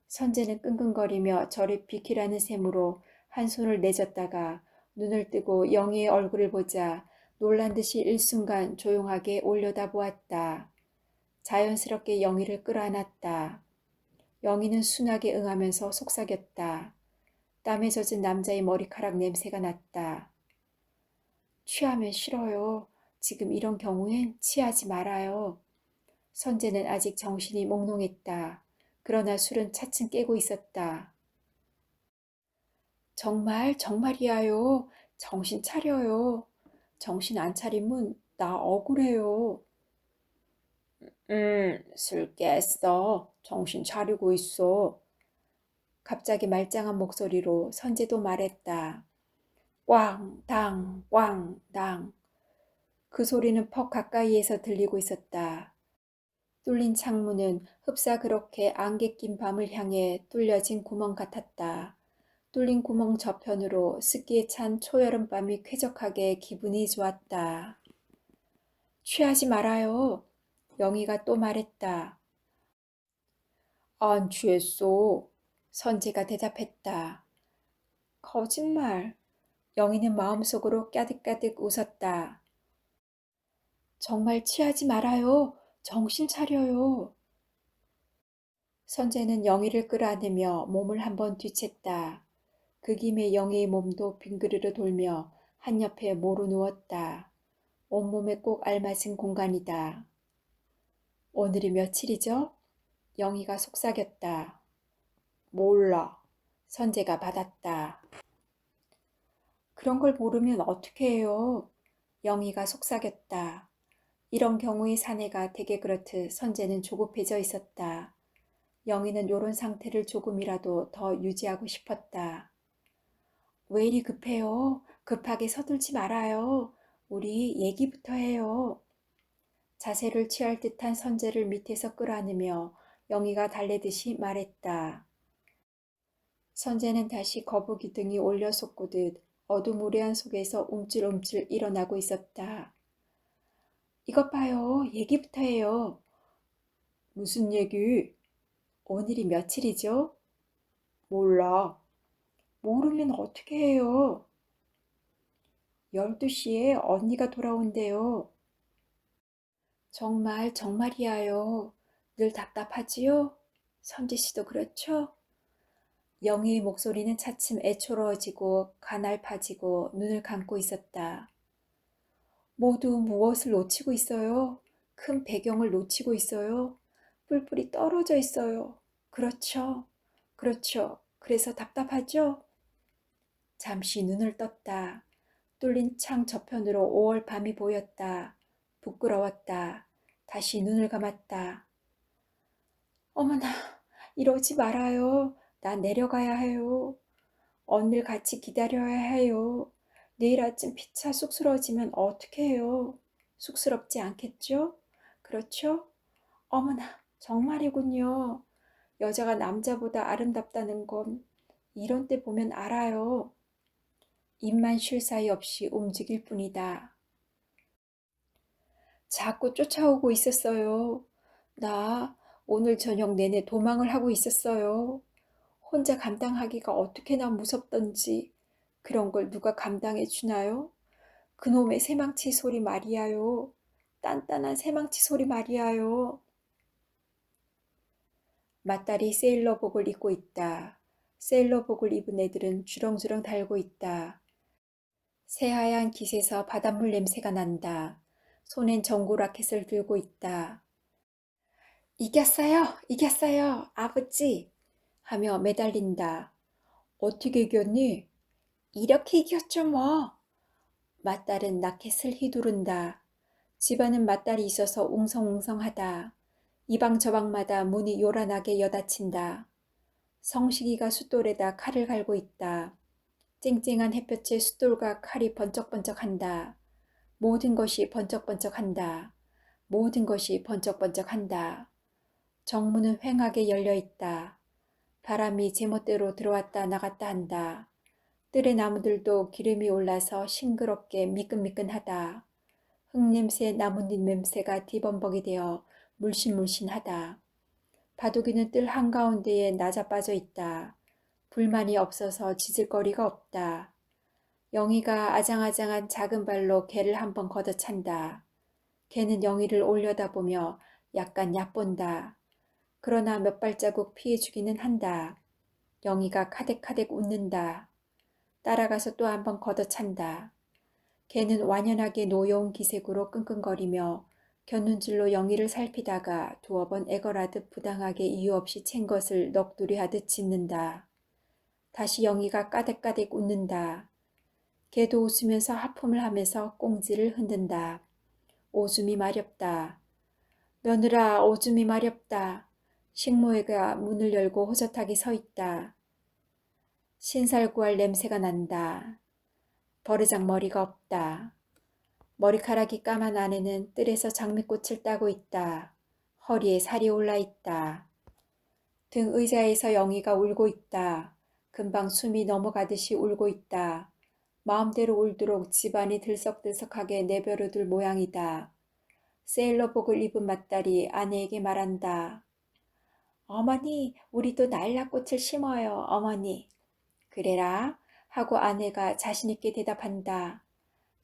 선재는 끙끙거리며 저를 비키라는 셈으로 한 손을 내줬다가 눈을 뜨고 영희의 얼굴을 보자 놀란 듯이 일순간 조용하게 올려다보았다. 자연스럽게 영희를 끌어안았다. 영희는 순하게 응하면서 속삭였다. 땀에 젖은 남자의 머리카락 냄새가 났다. 취하면 싫어요. 지금 이런 경우엔 취하지 말아요. 선재는 아직 정신이 몽롱했다. 그러나 술은 차츰 깨고 있었다. 정말 정말이야요. 정신 차려요. 정신 안 차리면 나 억울해요. 술 깼어. 정신 차리고 있어. 갑자기 말짱한 목소리로 선재도 말했다. 꽝당 꽝당. 그 소리는 퍽 가까이에서 들리고 있었다. 뚫린 창문은 흡사 그렇게 안개 낀 밤을 향해 뚫려진 구멍 같았다. 뚫린 구멍 저편으로 습기에 찬 초여름밤이 쾌적하게 기분이 좋았다. 취하지 말아요. 영희가 또 말했다. 안 취했소. 선재가 대답했다. 거짓말. 영희는 마음속으로 까득까득 웃었다. 정말 취하지 말아요. 정신 차려요. 선재는 영희를 끌어안으며 몸을 한번 뒤챘다. 그 김에 영희의 몸도 빙그르르 돌며 한 옆에 모로 누웠다. 온몸에 꼭 알맞은 공간이다. 오늘이 며칠이죠? 영희가 속삭였다. 몰라. 선재가 받았다. 그런 걸 모르면 어떻게 해요? 영희가 속삭였다. 이런 경우의 사내가 대개 그렇듯 선재는 조급해져 있었다. 영희는 요런 상태를 조금이라도 더 유지하고 싶었다. 왜 이리 급해요? 급하게 서둘지 말아요. 우리 얘기부터 해요. 자세를 취할 듯한 선재를 밑에서 끌어안으며 영희가 달래듯이 말했다. 선재는 다시 거북이 등이 올려 솟구듯 어두무레한 속에서 움찔움찔 일어나고 있었다. 이것 봐요. 얘기부터 해요. 무슨 얘기? 오늘이 며칠이죠? 몰라. 모르면 어떻게 해요? 12시에 언니가 돌아온대요. 정말 정말이야요. 늘 답답하지요? 선재 씨도 그렇죠? 영희의 목소리는 차츰 애초로워지고 가날파지고 눈을 감고 있었다. 모두 무엇을 놓치고 있어요? 큰 배경을 놓치고 있어요? 뿔뿔이 떨어져 있어요. 그렇죠. 그렇죠. 그래서 답답하죠? 잠시 눈을 떴다. 뚫린 창 저편으로 5월 밤이 보였다. 부끄러웠다. 다시 눈을 감았다. 어머나, 이러지 말아요. 나 내려가야 해요. 언니를 같이 기다려야 해요. 내일 아침 피차 쑥스러워지면 어떻게 해요? 쑥스럽지 않겠죠? 그렇죠? 어머나, 정말이군요. 여자가 남자보다 아름답다는 건 이런 때 보면 알아요. 입만 쉴 사이 없이 움직일 뿐이다. 자꾸 쫓아오고 있었어요. 나 오늘 저녁 내내 도망을 하고 있었어요. 혼자 감당하기가 어떻게나 무섭던지 그런 걸 누가 감당해 주나요? 그놈의 새망치 소리 말이야요. 단단한 새망치 소리 말이야요. 맏딸이 세일러복을 입고 있다. 세일러복을 입은 애들은 주렁주렁 달고 있다. 새하얀 깃에서 바닷물 냄새가 난다. 손엔 전구 라켓을 들고 있다. 이겼어요! 이겼어요! 아버지! 하며 매달린다. 어떻게 이겼니? 이렇게 이겼죠 뭐. 맏딸은 라켓을 휘두른다. 집안은 맏딸이 있어서 웅성웅성하다. 이방 저방마다 문이 요란하게 여닫힌다. 성식이가 숫돌에다 칼을 갈고 있다. 쨍쨍한 햇볕에 숫돌과 칼이 번쩍번쩍한다. 모든 것이 번쩍번쩍한다. 모든 것이 번쩍번쩍한다. 정문은 휑하게 열려있다. 바람이 제멋대로 들어왔다 나갔다 한다. 뜰의 나무들도 기름이 올라서 싱그럽게 미끈미끈하다. 흙냄새, 나뭇잎 냄새가 뒤범벅이 되어 물씬물씬하다. 바둑이는 뜰 한가운데에 낮아빠져 있다. 불만이 없어서 짖을 거리가 없다. 영희가 아장아장한 작은 발로 개를 한번 걷어찬다. 개는 영희를 올려다보며 약간 얕본다. 그러나 몇 발자국 피해주기는 한다. 영희가 카댁카댁 웃는다. 따라가서 또 한번 걷어찬다. 개는 완연하게 노여운 기색으로 끙끙거리며 곁눈질로 영희를 살피다가 두어 번 애걸하듯 부당하게 이유 없이 챈 것을 넋두리하듯 짖는다. 다시 영희가 까댁까댁 웃는다. 개도 웃으면서 하품을 하면서 꽁지를 흔든다. 오줌이 마렵다. 며느라 오줌이 마렵다. 식모애가 문을 열고 호젓하게 서 있다. 신살구할 냄새가 난다. 버르장머리가 없다. 머리카락이 까만 아내는 뜰에서 장미꽃을 따고 있다. 허리에 살이 올라 있다. 등 의자에서 영희가 울고 있다. 금방 숨이 넘어가듯이 울고 있다. 마음대로 울도록 집안이 들썩들썩하게 내버려둘 모양이다. 세일러복을 입은 맏딸이 아내에게 말한다. 어머니, 우리도 나일락꽃을 심어요, 어머니. 그래라 하고 아내가 자신있게 대답한다.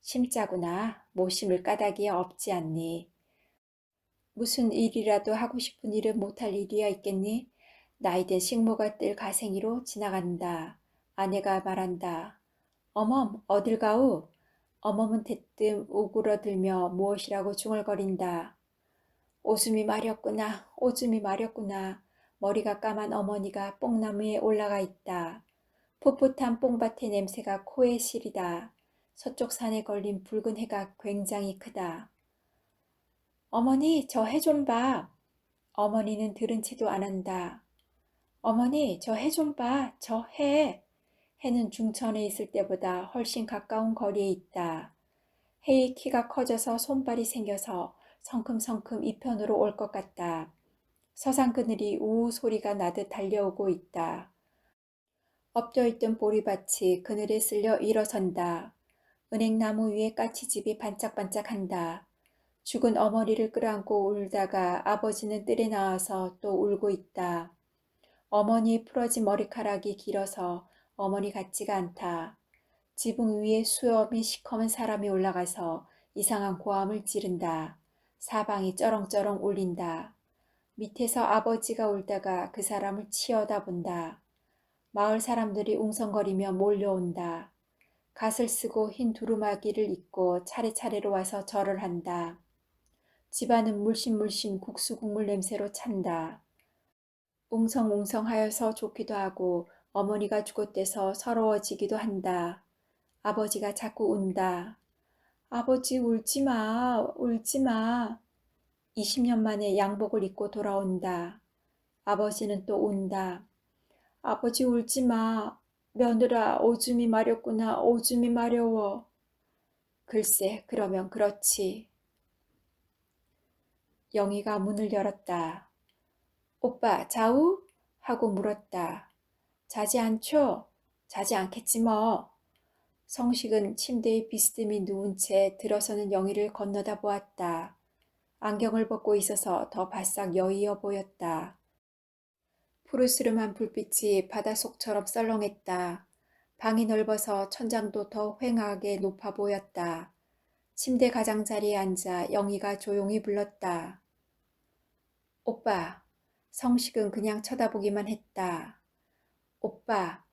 심자구나. 못 심을 까닭이 없지 않니. 무슨 일이라도 하고 싶은 일은 못할 일이야 있겠니? 나이든 식모가 뜰 가생이로 지나간다. 아내가 말한다. 어멈, 어딜 가우? 어멈은 대뜸 우그러들며 무엇이라고 중얼거린다. 오줌이 마렵구나. 오줌이 마렵구나. 머리가 까만 어머니가 뽕나무에 올라가 있다. 풋풋한 뽕밭의 냄새가 코에 시리다. 서쪽 산에 걸린 붉은 해가 굉장히 크다. 어머니, 저 해 좀 봐. 어머니는 들은 채도 안 한다. 어머니, 저 해 좀 봐. 저 해. 해는 중천에 있을 때보다 훨씬 가까운 거리에 있다. 해의 키가 커져서 손발이 생겨서 성큼성큼 이편으로 올 것 같다. 서산 그늘이 우우 소리가 나듯 달려오고 있다. 엎겨있던 보리밭이 그늘에 쓸려 일어선다. 은행나무 위에 까치집이 반짝반짝한다. 죽은 어머니를 끌어안고 울다가 아버지는 뜰에 나와서 또 울고 있다. 어머니의 풀어진 머리카락이 길어서 어머니 같지가 않다. 지붕 위에 수염이 시커먼 사람이 올라가서 이상한 고함을 지른다. 사방이 쩌렁쩌렁 울린다. 밑에서 아버지가 울다가 그 사람을 치어다본다. 마을 사람들이 웅성거리며 몰려온다. 갓을 쓰고 흰 두루마기를 입고 차례차례로 와서 절을 한다. 집안은 물씬물씬 국수 국물 냄새로 찬다. 웅성웅성하여서 좋기도 하고 어머니가 죽었대서 서러워지기도 한다. 아버지가 자꾸 운다. 아버지 울지마, 울지마. 20년 만에 양복을 입고 돌아온다. 아버지는 또 운다. 아버지 울지마. 며느라 오줌이 마렵구나. 오줌이 마려워. 글쎄, 그러면 그렇지. 영희가 문을 열었다. 오빠, 자우? 하고 물었다. 자지 않죠? 자지 않겠지 뭐. 성식은 침대에 비스듬히 누운 채 들어서는 영희를 건너다 보았다. 안경을 벗고 있어서 더 바싹 여의어 보였다. 푸르스름한 불빛이 바닷속처럼 썰렁했다. 방이 넓어서 천장도 더 휑하게 높아 보였다. 침대 가장자리에 앉아 영희가 조용히 불렀다. 오빠. 성식은 그냥 쳐다보기만 했다. 오빠,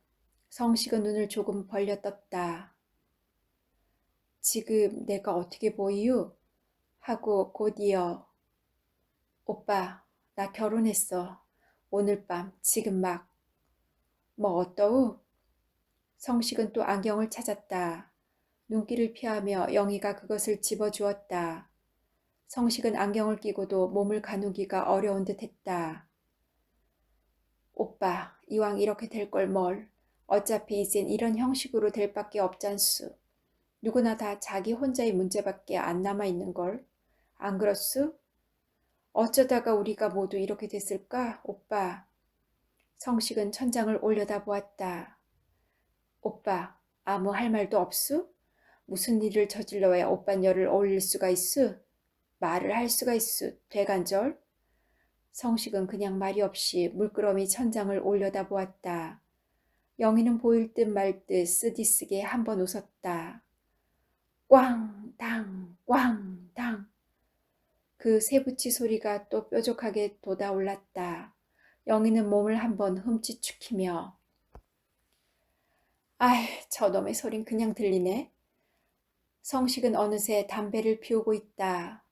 성식은 눈을 조금 벌려 떴다. 지금 내가 어떻게 보이유? 하고 곧 이어 오빠, 나 결혼했어. 오늘 밤, 지금 막. 뭐 어떠우? 성식은 또 안경을 찾았다. 눈길을 피하며 영희가 그것을 집어주었다. 성식은 안경을 끼고도 몸을 가누기가 어려운 듯 했다. 오빠, 이왕 이렇게 될 걸 뭘. 어차피 이젠 이런 형식으로 될 밖에 없잖수. 누구나 다 자기 혼자의 문제밖에 안 남아있는걸. 안 그렇수? 어쩌다가 우리가 모두 이렇게 됐을까, 오빠? 성식은 천장을 올려다 보았다. 오빠, 아무 할 말도 없수? 무슨 일을 저질러야 오빤 열을 올릴 수가 있수? 말을 할 수가 있수, 되간절? 성식은 그냥 말이 없이 물끄러미 천장을 올려다 보았다. 영희는 보일 듯 말 듯 쓰디쓰게 한 번 웃었다. 꽝당 꽝당. 그 쇠붙이 소리가 또 뾰족하게 돋아올랐다. 영희는 몸을 한번 흠칫축히며 아이, 저놈의 소린 그냥 들리네. 성식은 어느새 담배를 피우고 있다.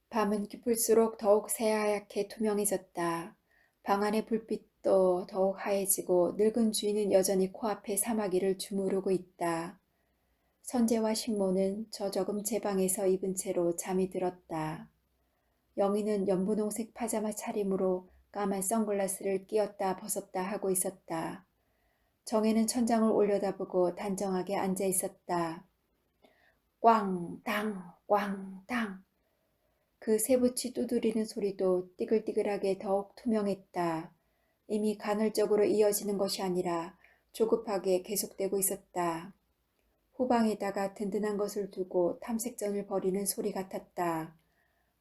밤은 깊을수록 더욱 새하얗게 투명해졌다. 방 안의 불빛도 더욱 하얘지고 늙은 주인은 여전히 코앞에 사마귀를 주무르고 있다. 선재와 식모는 저저금 제 방에서 입은 채로 잠이 들었다. 영희는 연분홍색 파자마 차림으로 까만 선글라스를 끼었다 벗었다 하고 있었다. 정혜는 천장을 올려다보고 단정하게 앉아 있었다. 꽝당 꽝당. 그 쇠붙이 두드리는 소리도 띠글띠글하게 더욱 투명했다. 이미 간헐적으로 이어지는 것이 아니라 조급하게 계속되고 있었다. 후방에다가 든든한 것을 두고 탐색전을 벌이는 소리 같았다.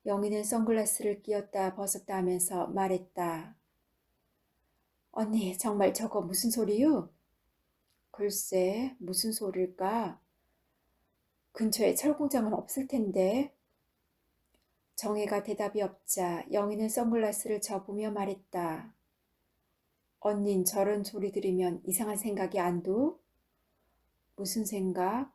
영희는 선글라스를 끼었다 벗었다 하면서 말했다. 언니, 정말 저거 무슨 소리유? 글쎄, 무슨 소릴까? 근처에 철공장은 없을 텐데. 정혜가 대답이 없자 영희는 선글라스를 접으며 말했다. 언닌 저런 소리 들으면 이상한 생각이 안 두? 무슨 생각?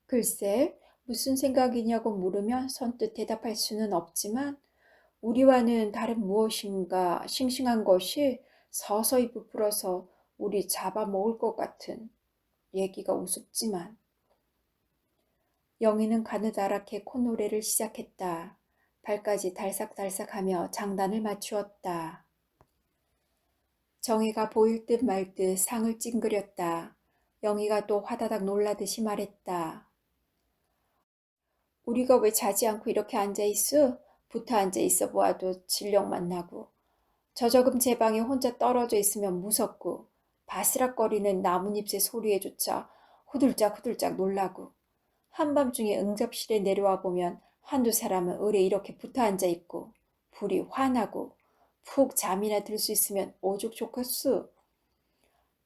글쎄, 무슨 생각이냐고 물으면 선뜻 대답할 수는 없지만 우리와는 다른 무엇인가 싱싱한 것이 서서히 부풀어서 우리 잡아먹을 것 같은 얘기가 우습지만. 영희는 가느다랗게 콧노래를 시작했다. 발까지 달싹달싹하며 장단을 맞추었다. 정혜가 보일 듯 말 듯 상을 찡그렸다. 영희가 또 화다닥 놀라듯이 말했다. 우리가 왜 자지 않고 이렇게 앉아있어? 붙어 앉아있어 보아도 진력만 나고. 저저금 제 방에 혼자 떨어져 있으면 무섭고 바스락거리는 나뭇잎새 소리에조차 후들짝후들짝 놀라고. 한밤중에 응접실에 내려와 보면 한두 사람은 을에 이렇게 붙어 앉아있고 불이 환하고 푹 잠이나 들 수 있으면 오죽 좋겠수.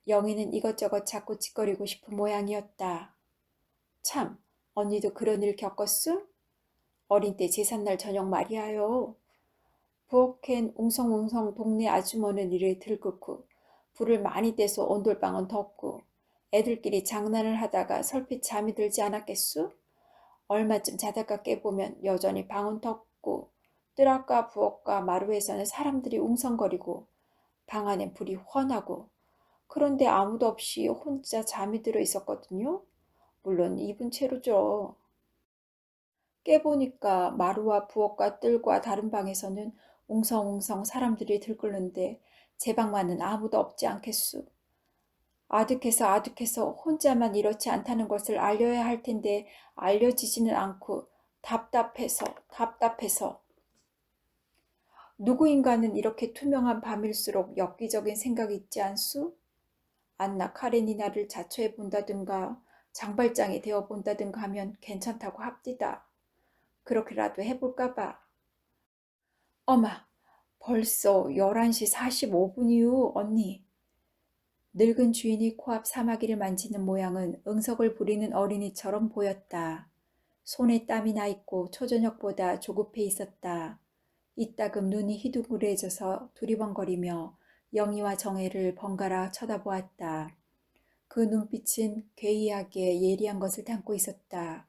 영희는 이것저것 자꾸 짓거리고 싶은 모양이었다. 참, 언니도 그런 일 겪었수? 어린 때 제삿날 저녁 말이야요. 부엌엔 웅성웅성 동네 아주머니는 일을 들끓고 불을 많이 떼서 온돌방은 덥고 애들끼리 장난을 하다가 설핏 잠이 들지 않았겠수? 얼마쯤 자다가 깨보면 여전히 방은 덥고 뜰앞과 부엌과 마루에서는 사람들이 웅성거리고 방 안엔 불이 훤하고 그런데 아무도 없이 혼자 잠이 들어 있었거든요. 물론 입은 채로죠. 깨보니까 마루와 부엌과 뜰과 다른 방에서는 웅성웅성 사람들이 들끓는데 제 방만은 아무도 없지 않겠수. 아득해서 혼자만 이렇지 않다는 것을 알려야 할 텐데 알려지지는 않고 답답해서 누구인가는 이렇게 투명한 밤일수록 엽기적인 생각이 있지 않수? 안나 카레니나를 자처해 본다든가 장발장이 되어 본다든가 하면 괜찮다고 합디다. 그렇게라도 해볼까 봐. 어마, 벌써 11시 45분이유, 언니. 늙은 주인이 코앞 사마귀를 만지는 모양은 응석을 부리는 어린이처럼 보였다. 손에 땀이 나 있고 초저녁보다 조급해 있었다. 이따금 눈이 희둥그레져서 두리번거리며 영희와 정혜를 번갈아 쳐다보았다. 그 눈빛은 괴이하게 예리한 것을 담고 있었다.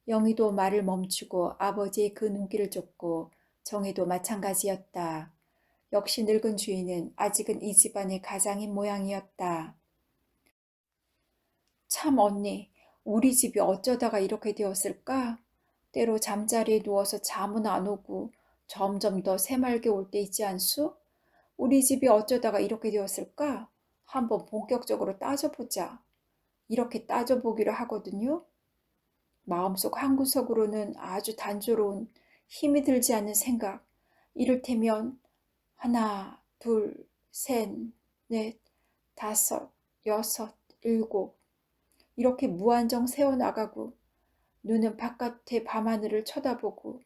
영희도 말을 멈추고 아버지의 그 눈길을 쫓고 정혜도 마찬가지였다. 역시 늙은 주인은 아직은 이 집안의 가장인 모양이었다. 참 언니, 우리 집이 어쩌다가 이렇게 되었을까? 때로 잠자리에 누워서 잠은 안 오고 점점 더 새말게 올 때 있지 않수? 우리 집이 어쩌다가 이렇게 되었을까? 한번 본격적으로 따져보자. 이렇게 따져보기로 하거든요. 마음속 한구석으로는 아주 단조로운 힘이 들지 않는 생각. 이를테면 하나, 둘, 셋, 넷, 다섯, 여섯, 일곱. 이렇게 무한정 새어나가고 눈은 바깥의 밤하늘을 쳐다보고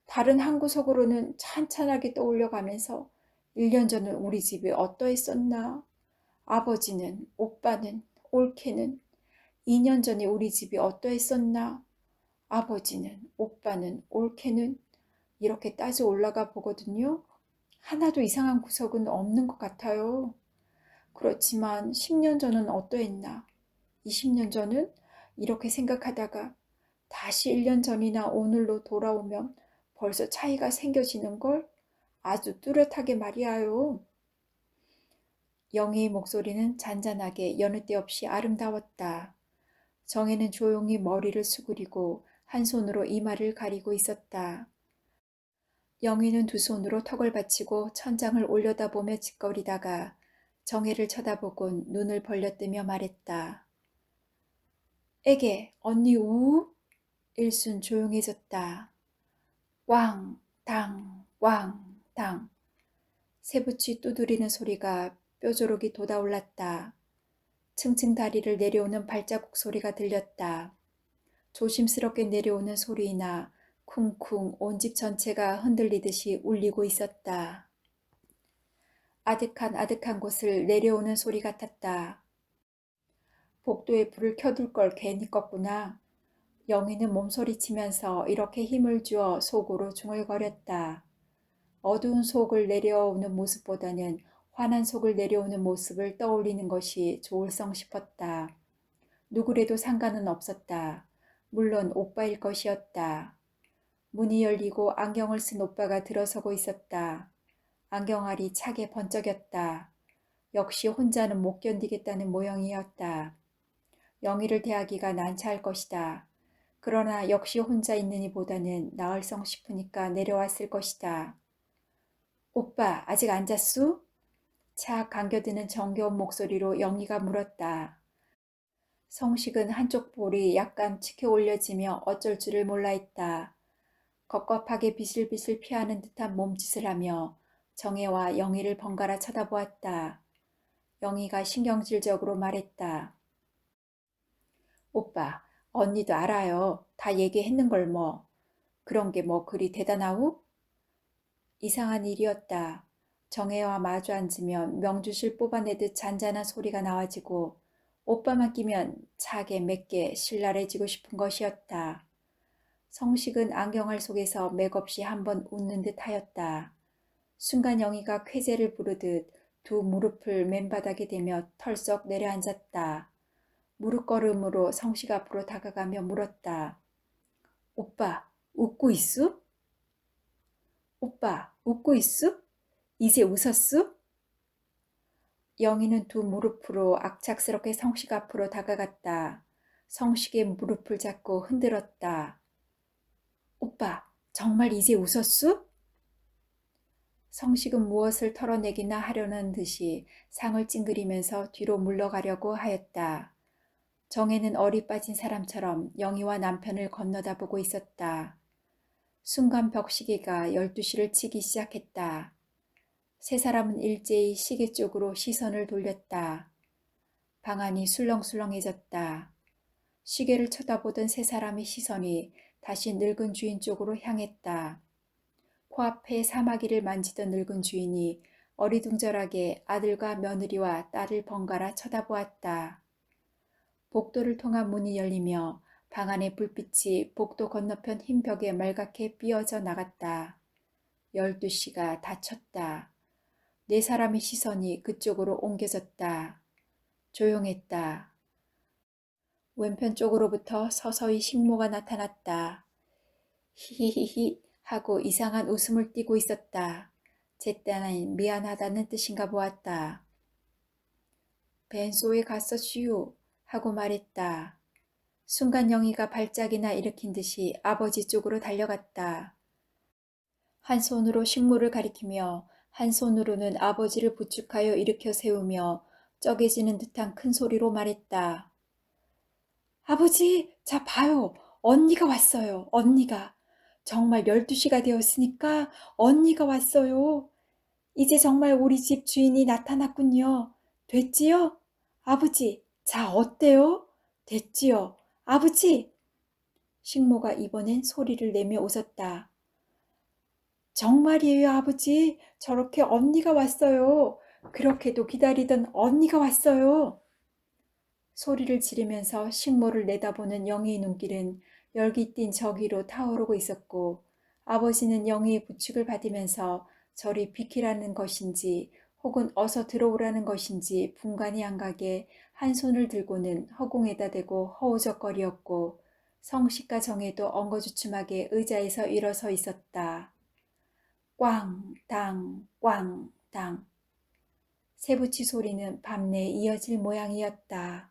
다른 한 구석으로는 찬찬하게 떠올려가면서 1년 전은 우리 집이 어떠했었나? 아버지는, 오빠는, 올케는 2년 전에 우리 집이 어떠했었나? 아버지는, 오빠는, 올케는 이렇게 따져 올라가 보거든요. 하나도 이상한 구석은 없는 것 같아요. 그렇지만 10년 전은 어떠했나? 20년 전은 이렇게 생각하다가 다시 1년 전이나 오늘로 돌아오면 벌써 차이가 생겨지는 걸 아주 뚜렷하게 말이야요. 영희의 목소리는 잔잔하게 여느 때 없이 아름다웠다. 정혜는 조용히 머리를 수그리고 한 손으로 이마를 가리고 있었다. 영희는 두 손으로 턱을 받치고 천장을 올려다보며 짓거리다가 정혜를 쳐다보곤 눈을 벌려뜨며 말했다. 에게, 언니 우? 일순 조용해졌다. 왕, 당, 왕, 당. 새붙이 두드리는 소리가 뼈조록이 돋아올랐다. 층층 다리를 내려오는 발자국 소리가 들렸다. 조심스럽게 내려오는 소리나 쿵쿵 온 집 전체가 흔들리듯이 울리고 있었다. 아득한 곳을 내려오는 소리 같았다. 복도에 불을 켜둘 걸 괜히 껐구나. 영희는 몸소리치면서 이렇게 힘을 주어 속으로 중얼거렸다. 어두운 속을 내려오는 모습보다는 환한 속을 내려오는 모습을 떠올리는 것이 좋을성 싶었다. 누구래도 상관은 없었다. 물론 오빠일 것이었다. 문이 열리고 안경을 쓴 오빠가 들어서고 있었다. 안경알이 차게 번쩍였다. 역시 혼자는 못 견디겠다는 모양이었다. 영희를 대하기가 난처할 것이다. 그러나 역시 혼자 있느니보다는 나을성 싶으니까 내려왔을 것이다. 오빠, 아직 안 잤수? 착 감겨드는 정겨운 목소리로 영희가 물었다. 성식은 한쪽 볼이 약간 치켜 올려지며 어쩔 줄을 몰라 했다. 겁겁하게 비실비실 피하는 듯한 몸짓을 하며 정혜와 영희를 번갈아 쳐다보았다. 영희가 신경질적으로 말했다. 오빠, 언니도 알아요. 다 얘기했는 걸 뭐. 그런 게 뭐 그리 대단하우? 이상한 일이었다. 정혜와 마주 앉으면 명주실 뽑아내듯 잔잔한 소리가 나와지고 오빠만 끼면 차게 맵게 신랄해지고 싶은 것이었다. 성식은 안경알 속에서 맥없이 한번 웃는 듯 하였다. 순간 영희가 쾌재를 부르듯 두 무릎을 맨바닥에 대며 털썩 내려앉았다. 무릎걸음으로 성식 앞으로 다가가며 물었다. 오빠, 웃고 있수? 오빠, 웃고 있수? 이제 웃었수? 영희는 두 무릎으로 악착스럽게 성식 앞으로 다가갔다. 성식의 무릎을 잡고 흔들었다. 오빠, 정말 이제 웃었수? 성식은 무엇을 털어내기나 하려는 듯이 상을 찡그리면서 뒤로 물러가려고 하였다. 정혜는 어리 빠진 사람처럼 영희와 남편을 건너다 보고 있었다. 순간 벽시계가 12시를 치기 시작했다. 세 사람은 일제히 시계 쪽으로 시선을 돌렸다. 방안이 술렁술렁해졌다. 시계를 쳐다보던 세 사람의 시선이 다시 늙은 주인 쪽으로 향했다. 코앞에 사마귀를 만지던 늙은 주인이 어리둥절하게 아들과 며느리와 딸을 번갈아 쳐다보았다. 복도를 통한 문이 열리며 방 안의 불빛이 복도 건너편 흰 벽에 말갛게 삐어져 나갔다. 12시가 닫혔다. 네 사람의 시선이 그쪽으로 옮겨졌다. 조용했다. 왼편 쪽으로부터 서서히 식모가 나타났다. 히히히히 하고 이상한 웃음을 띠고 있었다. 제 딴엔 미안하다는 뜻인가 보았다. 벤소에 갔었슈 하고 말했다. 순간 영희가 발작이나 일으킨 듯이 아버지 쪽으로 달려갔다. 한 손으로 식모를 가리키며 한 손으로는 아버지를 부축하여 일으켜 세우며 쩌개지는 듯한 큰 소리로 말했다. 아버지, 자 봐요. 언니가 왔어요. 언니가. 정말 12시가 되었으니까 언니가 왔어요. 이제 정말 우리 집 주인이 나타났군요. 됐지요? 아버지, 자 어때요? 됐지요? 아버지! 식모가 이번엔 소리를 내며 웃었다. 정말이에요, 아버지. 저렇게 언니가 왔어요. 그렇게도 기다리던 언니가 왔어요. 소리를 지르면서 식모를 내다보는 영희의 눈길은 열기 띤 저기로 타오르고 있었고 아버지는 영희의 부축을 받으면서 저리 비키라는 것인지 혹은 어서 들어오라는 것인지 분간이 안 가게 한 손을 들고는 허공에다 대고 허우적거리었고 성식과 정혜도 엉거주춤하게 의자에서 일어서 있었다. 꽝당 꽝당 세부치 소리는 밤내 이어질 모양이었다.